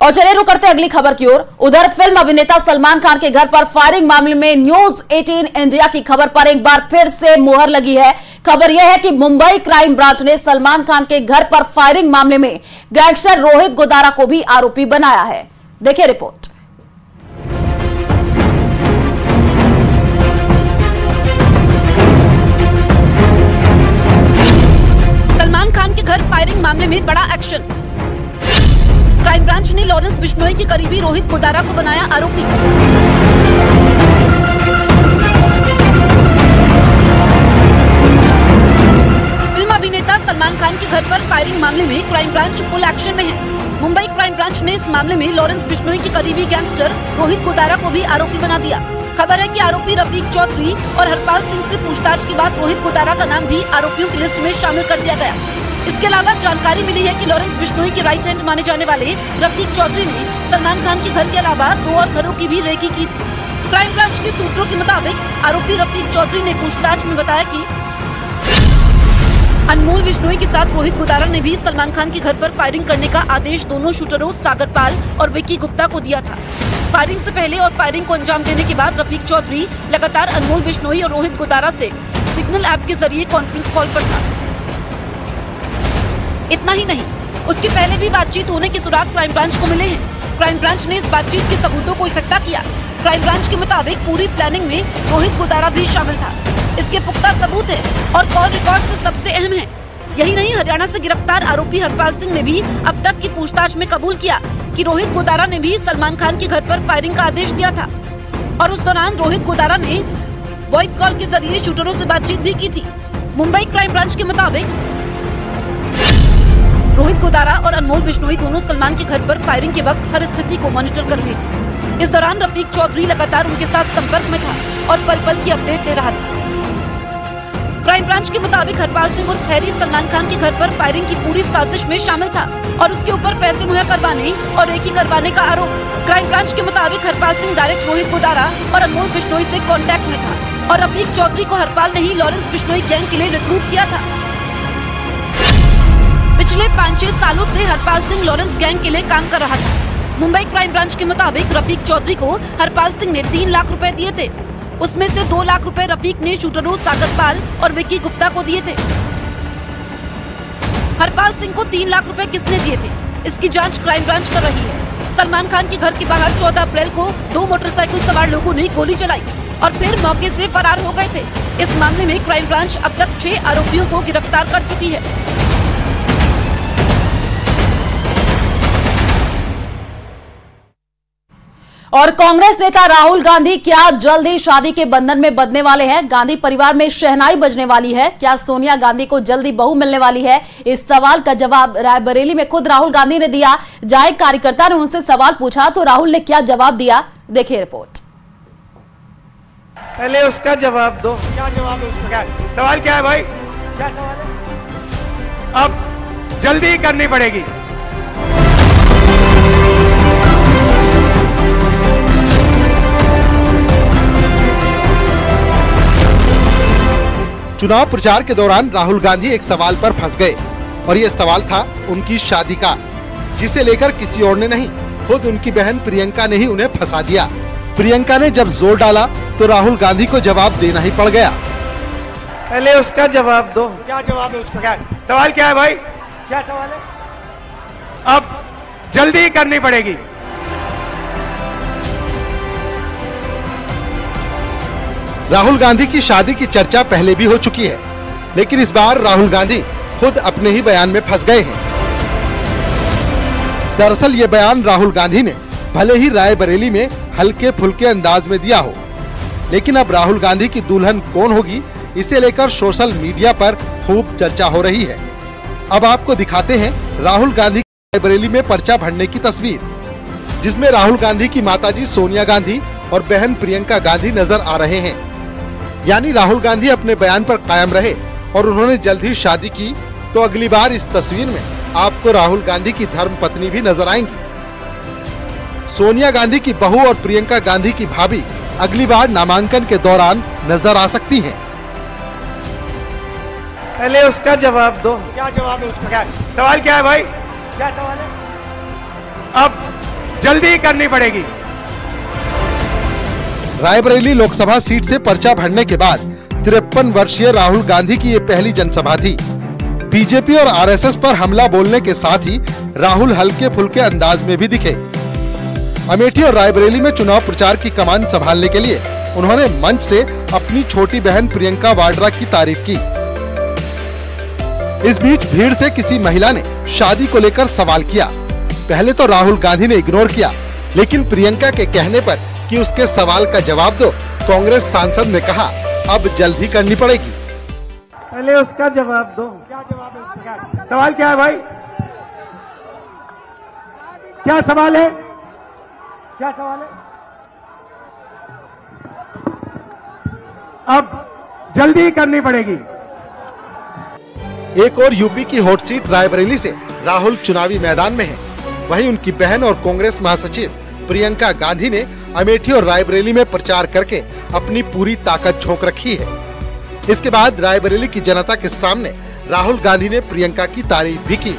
और चलिए रुक करते अगली खबर की ओर। उधर फिल्म अभिनेता सलमान खान के घर पर फायरिंग मामले में न्यूज 18 इंडिया की खबर पर एक बार फिर से मुहर लगी है। खबर यह है कि मुंबई क्राइम ब्रांच ने सलमान खान के घर पर फायरिंग मामले में गैंगस्टर रोहित गोदारा को भी आरोपी बनाया है। देखिए रिपोर्ट। सलमान खान के घर फायरिंग मामले में बड़ा एक्शन। क्राइम ब्रांच ने लॉरेंस बिश्नोई के करीबी रोहित गोदारा को बनाया आरोपी। फिल्म अभिनेता सलमान खान के घर पर फायरिंग मामले में क्राइम ब्रांच फुल एक्शन में है। मुंबई क्राइम ब्रांच ने इस मामले में लॉरेंस बिश्नोई के करीबी गैंगस्टर रोहित गोदारा को भी आरोपी बना दिया। खबर है कि आरोपी रफीक चौधरी और हरपाल सिंह से पूछताछ के बाद रोहित गोदारा का नाम भी आरोपियों की लिस्ट में शामिल कर दिया गया। इसके अलावा जानकारी मिली है कि लॉरेंस बिश्नोई के राइट हैंड माने जाने वाले रफीक चौधरी ने सलमान खान के घर के अलावा 2 और घरों की भी रेकी की थी। क्राइम ब्रांच के सूत्रों के मुताबिक आरोपी रफीक चौधरी ने पूछताछ में बताया कि अनमोल बिश्नोई के साथ रोहित गोदारा ने भी सलमान खान के घर पर फायरिंग करने का आदेश दोनों शूटरों सागर पाल और विक्की गुप्ता को दिया था। फायरिंग से पहले और फायरिंग को अंजाम देने के बाद रफीक चौधरी लगातार अनमोल बिश्नोई और रोहित गोदारा से सिग्नल ऐप के जरिए कॉन्फ्रेंस कॉल पर था। इतना ही नहीं, उसके पहले भी बातचीत होने के सुराग क्राइम ब्रांच को मिले हैं। क्राइम ब्रांच ने इस बातचीत के सबूतों को इकट्ठा किया। क्राइम ब्रांच के मुताबिक पूरी प्लानिंग में रोहित गोदारा भी शामिल था। इसके पुख्ता सबूत है और कॉल रिकॉर्ड से सबसे अहम है। यही नहीं, हरियाणा से गिरफ्तार आरोपी हरपाल सिंह ने भी अब तक की पूछताछ में कबूल किया कि रोहित गोदारा ने भी सलमान खान के घर पर फायरिंग का आदेश दिया था और उस दौरान रोहित गोदारा ने वॉइस कॉल के जरिए शूटरों से बातचीत भी की थी। मुंबई क्राइम ब्रांच के मुताबिक रोहित गोदारा और अनमोल बिश्नोई दोनों सलमान के घर पर फायरिंग के वक्त हर स्थिति को मॉनिटर कर रहे थे। इस दौरान रफीक चौधरी लगातार उनके साथ संपर्क में था और पल पल की अपडेट दे रहा था। क्राइम ब्रांच के मुताबिक हरपाल सिंह और हैरी सलमान खान के घर पर फायरिंग की पूरी साजिश में शामिल था और उसके ऊपर पैसे मुहैया करवाने और रेकी करवाने का आरोप। क्राइम ब्रांच के मुताबिक हरपाल सिंह डायरेक्ट रोहित गोदारा और अनमोल बिश्नोई से कॉन्टेक्ट में था और रफीक चौधरी को हरपाल ने ही लॉरेंस बिश्नोई गैंग के लिए रिक्रूट किया था। पिछले 5-6 सालों से हरपाल सिंह लॉरेंस गैंग के लिए काम कर रहा था। मुंबई क्राइम ब्रांच के मुताबिक रफीक चौधरी को हरपाल सिंह ने 3 लाख रुपए दिए थे। उसमें से 2 लाख रुपए रफीक ने शूटरों सागर पाल और विक्की गुप्ता को दिए थे। हरपाल सिंह को 3 लाख रुपए किसने दिए थे, इसकी जांच क्राइम ब्रांच कर रही है। सलमान खान के घर के बाहर 14 अप्रैल को 2 मोटरसाइकिल सवार लोगों ने गोली चलाई और फिर मौके से फरार हो गए थे। इस मामले में क्राइम ब्रांच अब तक 6 आरोपियों को गिरफ्तार कर चुकी है। और कांग्रेस नेता राहुल गांधी क्या जल्द ही शादी के बंधन में बंधने वाले हैं? गांधी परिवार में शहनाई बजने वाली है? क्या सोनिया गांधी को जल्दी बहू मिलने वाली है? इस सवाल का जवाब रायबरेली में खुद राहुल गांधी ने दिया। जहां एक कार्यकर्ता ने उनसे सवाल पूछा तो राहुल ने क्या जवाब दिया, देखिए रिपोर्ट। पहले उसका जवाब दो। क्या जवाब है उसका? सवाल क्या है भाई? क्या सवाल है? अब जल्दी करनी पड़ेगी। चुनाव प्रचार के दौरान राहुल गांधी एक सवाल पर फंस गए और ये सवाल था उनकी शादी का, जिसे लेकर किसी और ने नहीं, खुद उनकी बहन प्रियंका ने ही उन्हें फंसा दिया। प्रियंका ने जब जोर डाला तो राहुल गांधी को जवाब देना ही पड़ गया। पहले उसका जवाब दो। क्या जवाब है उसका? क्या सवाल क्या है भाई? क्या सवाल है? अब जल्दी करनी पड़ेगी। राहुल गांधी की शादी की चर्चा पहले भी हो चुकी है, लेकिन इस बार राहुल गांधी खुद अपने ही बयान में फंस गए हैं। दरअसल ये बयान राहुल गांधी ने भले ही रायबरेली में हल्के फुल्के अंदाज में दिया हो, लेकिन अब राहुल गांधी की दुल्हन कौन होगी, इसे लेकर सोशल मीडिया पर खूब चर्चा हो रही है। अब आपको दिखाते हैं राहुल गांधी की रायबरेली में पर्चा भरने की तस्वीर, जिसमें राहुल गांधी की माताजी सोनिया गांधी और बहन प्रियंका गांधी नजर आ रहे हैं। यानी राहुल गांधी अपने बयान पर कायम रहे और उन्होंने जल्द ही शादी की, तो अगली बार इस तस्वीर में आपको राहुल गांधी की धर्मपत्नी भी नजर आएंगी। सोनिया गांधी की बहू और प्रियंका गांधी की भाभी अगली बार नामांकन के दौरान नजर आ सकती हैं। पहले उसका जवाब दो। क्या जवाब है उसका? क्या सवाल क्या है भाई? क्या सवाल है? अब जल्दी करनी पड़ेगी। रायबरेली लोकसभा सीट से पर्चा भरने के बाद 53 वर्षीय राहुल गांधी की ये पहली जनसभा थी। बीजेपी और आरएसएस पर हमला बोलने के साथ ही राहुल हल्के फुल्के अंदाज में भी दिखे। अमेठी और रायबरेली में चुनाव प्रचार की कमान संभालने के लिए उन्होंने मंच से अपनी छोटी बहन प्रियंका वाड्रा की तारीफ की। इस बीच भीड़ से किसी महिला ने शादी को लेकर सवाल किया। पहले तो राहुल गांधी ने इग्नोर किया, लेकिन प्रियंका के कहने पर कि उसके सवाल का जवाब दो, कांग्रेस सांसद ने कहा अब जल्द ही करनी पड़ेगी। पहले उसका जवाब दो। क्या जवाब है उसका? सवाल क्या है भाई? क्या सवाल है? क्या सवाल है? अब जल्दी करनी पड़ेगी। एक और यूपी की हॉट सीट रायबरेली से राहुल चुनावी मैदान में हैं। वहीं उनकी बहन और कांग्रेस महासचिव प्रियंका गांधी ने अमेठी और रायबरेली में प्रचार करके अपनी पूरी ताकत झोंक रखी है। इसके बाद रायबरेली की जनता के सामने राहुल गांधी ने प्रियंका की तारीफ भी की।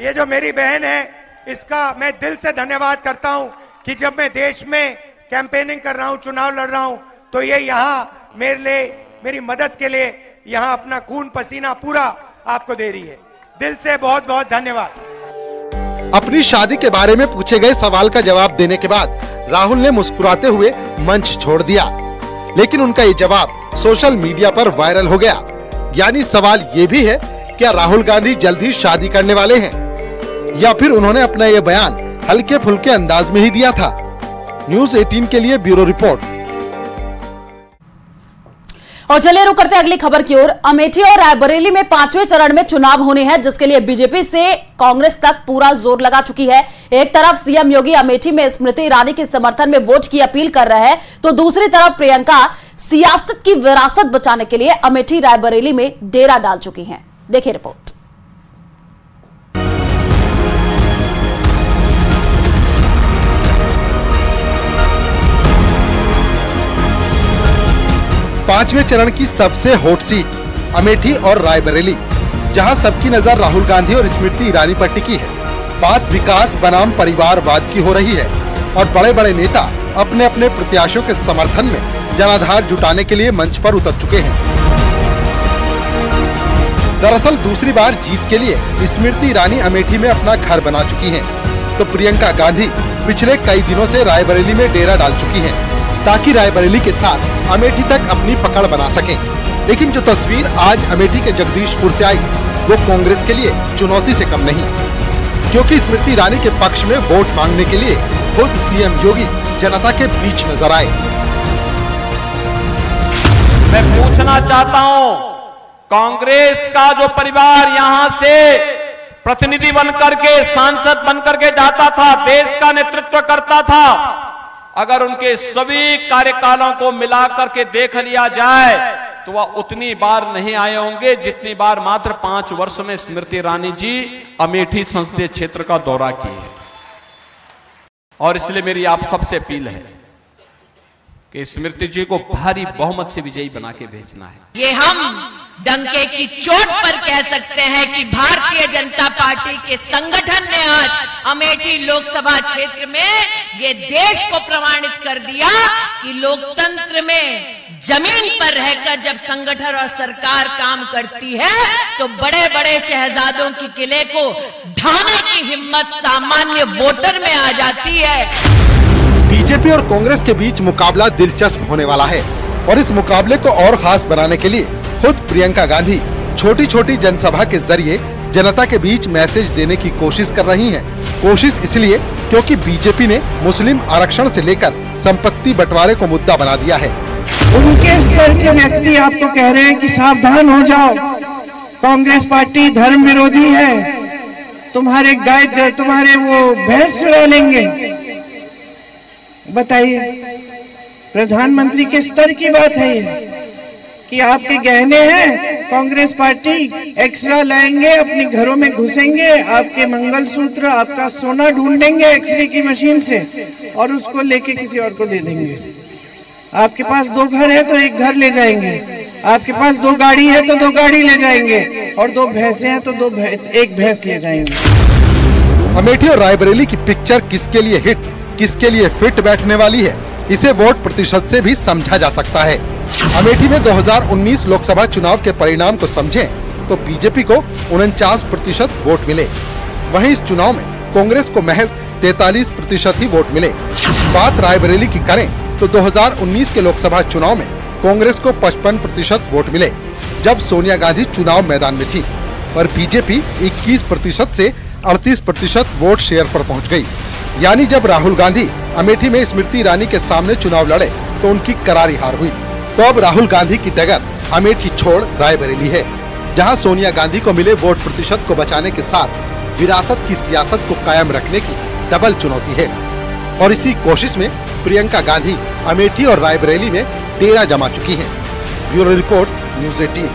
ये जो मेरी बहन है, इसका मैं दिल से धन्यवाद करता हूं कि जब मैं देश में कैंपेनिंग कर रहा हूं, चुनाव लड़ रहा हूं, तो ये यहाँ मेरे लिए, मेरी मदद के लिए यहाँ अपना खून पसीना पूरा आपको दे रही है। दिल से बहुत बहुत धन्यवाद। अपनी शादी के बारे में पूछे गए सवाल का जवाब देने के बाद राहुल ने मुस्कुराते हुए मंच छोड़ दिया, लेकिन उनका ये जवाब सोशल मीडिया पर वायरल हो गया। यानी सवाल ये भी है, क्या राहुल गांधी जल्द ही शादी करने वाले हैं, या फिर उन्होंने अपना ये बयान हल्के फुल्के अंदाज में ही दिया था। न्यूज़ 18 के लिए ब्यूरो रिपोर्ट। और चलिए रुक करते अगली खबर की ओर। अमेठी और रायबरेली में 5वें चरण में चुनाव होने हैं, जिसके लिए बीजेपी से कांग्रेस तक पूरा जोर लगा चुकी है। एक तरफ सीएम योगी अमेठी में स्मृति ईरानी के समर्थन में वोट की अपील कर रहे हैं, तो दूसरी तरफ प्रियंका सियासत की विरासत बचाने के लिए अमेठी रायबरेली में डेरा डाल चुकी हैं। देखिए रिपोर्ट। पांचवें चरण की सबसे हॉट सीट अमेठी और रायबरेली, जहां सबकी नजर राहुल गांधी और स्मृति ईरानी पर टिकी है। बात विकास बनाम परिवारवाद की हो रही है और बड़े बड़े नेता अपने अपने प्रत्याशियों के समर्थन में जनाधार जुटाने के लिए मंच पर उतर चुके हैं। दरअसल दूसरी बार जीत के लिए स्मृति ईरानी अमेठी में अपना घर बना चुकी हैं, तो प्रियंका गांधी पिछले कई दिनों से रायबरेली में डेरा डाल चुकी हैं, ताकि रायबरेली के साथ अमेठी तक अपनी पकड़ बना सकें। लेकिन जो तस्वीर आज अमेठी के जगदीशपुर से आई, वो कांग्रेस के लिए चुनौती से कम नहीं, क्योंकि स्मृति ईरानी के पक्ष में वोट मांगने के लिए खुद सीएम योगी जनता के बीच नजर आए। मैं पूछना चाहता हूं, कांग्रेस का जो परिवार यहां से प्रतिनिधि बनकर के, सांसद बनकर के जाता था, देश का नेतृत्व करता था, अगर उनके सभी कार्यकालों को मिलाकर के देख लिया जाए तो वह उतनी बार नहीं आए होंगे जितनी बार मात्र 5 वर्ष में स्मृति ईरानी जी अमेठी संसदीय क्षेत्र का दौरा किए। और इसलिए मेरी आप सबसे अपील है कि स्मृति जी को भारी बहुमत से विजयी बना के भेजना है। ये हम डंके की चोट पर कह सकते हैं कि भारतीय जनता पार्टी के संगठन ने आज अमेठी लोकसभा क्षेत्र में ये देश को प्रमाणित कर दिया कि लोकतंत्र में जमीन पर रहकर जब संगठन और सरकार काम करती है तो बड़े बड़े शहजादों की किले को ढाने की हिम्मत सामान्य वोटर में आ जाती है। बीजेपी और कांग्रेस के बीच मुकाबला दिलचस्प होने वाला है और इस मुकाबले को और खास बनाने के लिए खुद प्रियंका गांधी छोटी छोटी जनसभा के जरिए जनता के बीच मैसेज देने की कोशिश कर रही हैं। कोशिश इसलिए क्योंकि बीजेपी ने मुस्लिम आरक्षण से लेकर संपत्ति बंटवारे को मुद्दा बना दिया है। उनके स्तर के व्यक्ति आपको कह रहे हैं कि सावधान हो जाओ, कांग्रेस पार्टी धर्म विरोधी है, तुम्हारे गाय तुम्हारे वो भैंस चुरा लेंगे। बताइए, प्रधानमंत्री के स्तर की बात है ये कि आपके गहने हैं, कांग्रेस पार्टी एक्स्ट्रा लाएंगे, अपने घरों में घुसेंगे, आपके मंगलसूत्र, आपका सोना ढूंढेंगे एक्सरे की मशीन से और उसको लेके किसी और को दे देंगे। आपके पास 2 घर है तो 1 घर ले जाएंगे, आपके पास 2 गाड़ी है तो 2 गाड़ी ले जाएंगे और 2 भैंसे हैं तो 1 भैंस ले जाएंगे। अमेठी और रायबरेली की पिक्चर किसके लिए हिट, किसके लिए फिट बैठने वाली है, इसे वोट प्रतिशत से भी समझा जा सकता है। अमेठी में 2019 लोकसभा चुनाव के परिणाम को समझें तो बीजेपी को 49% वोट मिले। वहीं इस चुनाव में कांग्रेस को महज 43% ही वोट मिले। बात रायबरेली की करें तो 2019 के लोकसभा चुनाव में कांग्रेस को 55% वोट मिले, जब सोनिया गांधी चुनाव मैदान में थी, और बीजेपी 21% से 38% वोट शेयर पर पहुंच गई। यानी जब राहुल गांधी अमेठी में स्मृति ईरानी के सामने चुनाव लड़े तो उनकी करारी हार हुई। तो अब राहुल गांधी की डगर अमेठी छोड़ रायबरेली है, जहां सोनिया गांधी को मिले वोट प्रतिशत को बचाने के साथ विरासत की सियासत को कायम रखने की डबल चुनौती है। और इसी कोशिश में प्रियंका गांधी अमेठी और रायबरेली में डेरा जमा चुकी हैं। Bureau report, news 18।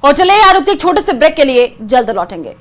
और चलिए यार, एक छोटे से ब्रेक के लिए जल्द लौटेंगे।